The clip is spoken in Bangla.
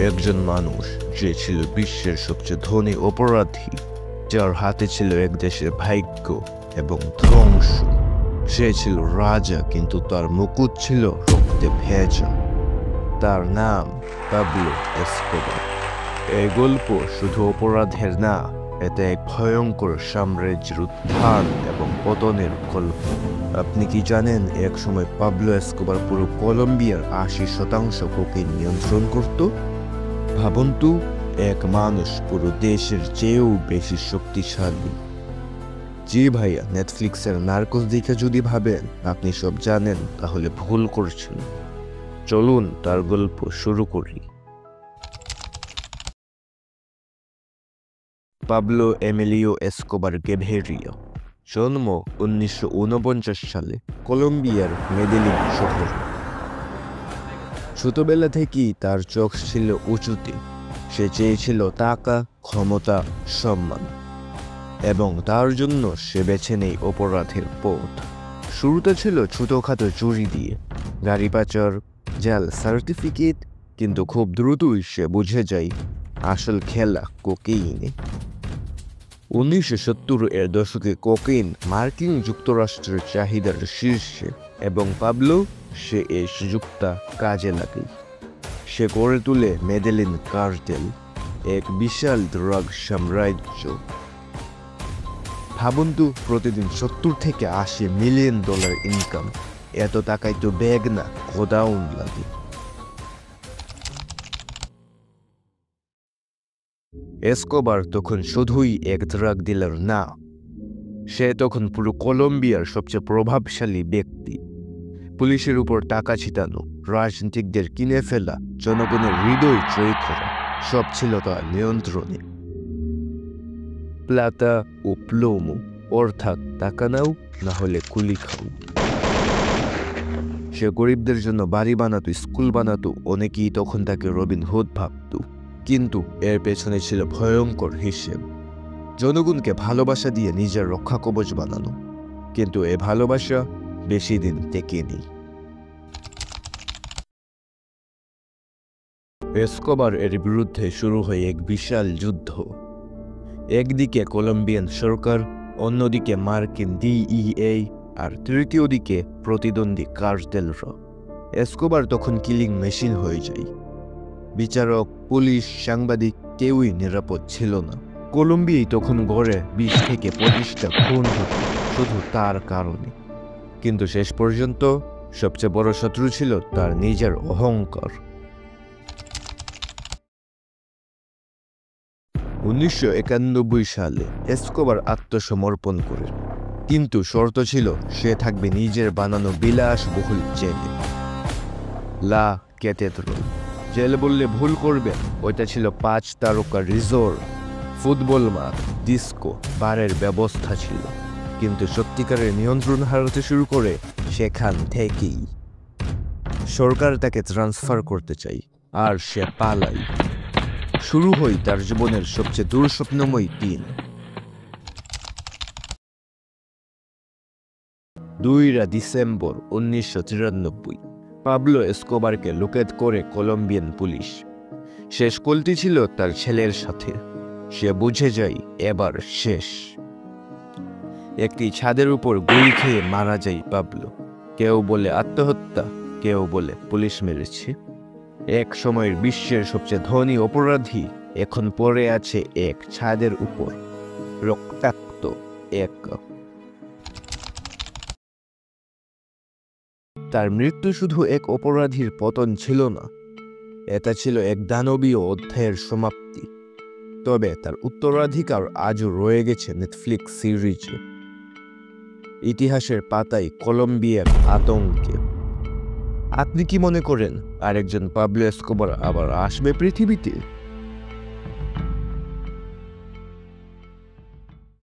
একজন মানুষ যে ছিল বিশ্বের সবচেয়ে ধনী অপরাধী, যার হাতে ছিল এক দেশের ভাগ্য এবং ধ্বংস। সে ছিল রাজা, কিন্তু তার মুকুট ছিল রক্তে ভেজা। তার নাম পাবলো এসকোবার। এই গল্প শুধু অপরাধের না, এটা এক ভয়ঙ্কর সাম্রাজ্যের উত্থান এবং পতনের গল্প। আপনি কি জানেন, এক সময় পাবলো এসকোবার পুরো কলম্বিয়ার 80% কোকেইন নিয়ন্ত্রণ করত? ভাবুন তো, এক মানুষ পুরো দেশের চেয়েও বেশি শক্তিশালী। জি ভাইয়া, নেটফ্লিক্সের নার্কোস দেখে যদি ভাবেন আপনি সব জানেন, তাহলে ভুল করছেন। চলুন তার গল্প শুরু করি। পাবলো এমিলিও এসকোবার গাভেরিয়া, জন্ম 1949 সালে কলম্বিয়ার মেদেলিন শহরে। ছোটবেলা থেকেই তার চোখ ছিল উঁচুতে। সে চেয়েছিল টাকা, ক্ষমতা, সম্মান, এবং তার জন্য সে বেছে নেয় অপরাধের পথ। শুরুতে ছিল ছোটখাটো চুরি দিয়ে, গাড়ি পাচার, জাল সার্টিফিকেট, কিন্তু খুব দ্রুতই সে বুঝে যায় আসল খেলা কোকেইনে। 1970-এর দশকে কোকেইন মার্কিন যুক্তরাষ্ট্রের চাহিদার শীর্ষে, এবং পাবলো সে এই সুযোগটা কাজে লাগে। সে গড়ে তোলে মেডেলিন কার্টেল, এক বিশাল ড্রাগ সাম্রাজ্য। ভাবুন তো, প্রতিদিন 70 থেকে 80 মিলিয়ন ডলার ইনকাম। এত টাকায় তো ব্যাগ না, গোডাউন লাগে। এসকোবার তখন শুধুই এক ড্রাগ ডিলার না, সে তখন পুরো কলম্বিয়ার সবচেয়ে প্রভাবশালী ব্যক্তি। পুলিশের উপর টাকা ছিটানো, রাজনীতিকদের কিনে ফেলা, জনগণের হৃদয় জয় করা, সব ছিল তার নিয়ন্ত্রণে। প্লাতা ও প্লোমো, অর্থাৎ টাকা নাও, না হলে কুলি খাও। সে গরিবদের জন্য বাড়ি বানাতো, স্কুল বানাতো। অনেকেই তখন তাকে রবিন হুড ভাবত, কিন্তু এর পেছনে ছিল ভয়ঙ্কর হিসেব। জনগণকে ভালোবাসা দিয়ে নিজের রক্ষা কবচ বানানো, কিন্তু এ ভালোবাসা বেশি দিন টেকেনি। এসকোবার এর বিরুদ্ধে শুরু হয় এক বিশাল যুদ্ধ। একদিকে কলম্বিয়ান সরকার, অন্যদিকে মার্কিন DEA, আর তৃতীয় দিকে প্রতিদ্বন্দ্বী কার্টেলরা। এসকোবার তখন কিলিং মেশিন হয়ে যায়। বিচারক, পুলিশ, সাংবাদিক কেউই নিরাপদ ছিল না। কলম্বিয়ায় তখন গড়ে 20 থেকে 25টা খুন হতো শুধু তার কারণে। কিন্তু শেষ পর্যন্ত সবচেয়ে বড় শত্রু ছিল তার নিজের অহংকার। 1991 সালে এসকোবার আত্মসমর্পণ করে, কিন্তু শর্ত ছিল সে থাকবে নিজের বানানো বিলাসবহুল জেলে, লা ক্যাথেড্রাল। জেল বললে ভুল করবেন, ওইটা ছিল 5 তারকা রিসোর্ট, ফুটবল মাঠ, ডিস্কো, বারের ব্যবস্থা ছিল। কিন্তু সত্যিকারের নিয়ন্ত্রণ হারাতে শুরু করে সেখান থেকেই। সরকার তাকে ট্রান্সফার করতে চাই, আর সে পালায়। শুরু হয় তার জীবনের সবচেয়ে দুঃস্বপ্নময় দিন। 2 ডিসেম্বর 1993, পাবলো এসকোবারকে লোকেট করে কলম্বিয়ান পুলিশ। শেষ কলটি ছিল তার ছেলের সাথে। সে বুঝে যায় এবার শেষ। একটি ছাদের উপর গুলি খেয়ে মারা যায় পাবলো। কেউ বলে আত্মহত্যা, কেউ বলে পুলিশ মেরেছে। এক সময়ের বিশ্বের সবচেয়ে ধনী অপরাধী এখন পড়ে আছে এক ছাদের উপর, রক্তাক্ত একা। তার মৃত্যু শুধু এক অপরাধীর পতন ছিল না, এটা ছিল এক দানবীয় অধ্যায়ের সমাপ্তি। তবে তার উত্তরাধিকার আজও রয়ে গেছে নেটফ্লিক্স সিরিজে, ইতিহাসের পাতায় কলম্বিয়ার আতঙ্কে। আপনি কি মনে করেন আরেকজন পাবলো এসকোবার আবার আসবে পৃথিবীতে?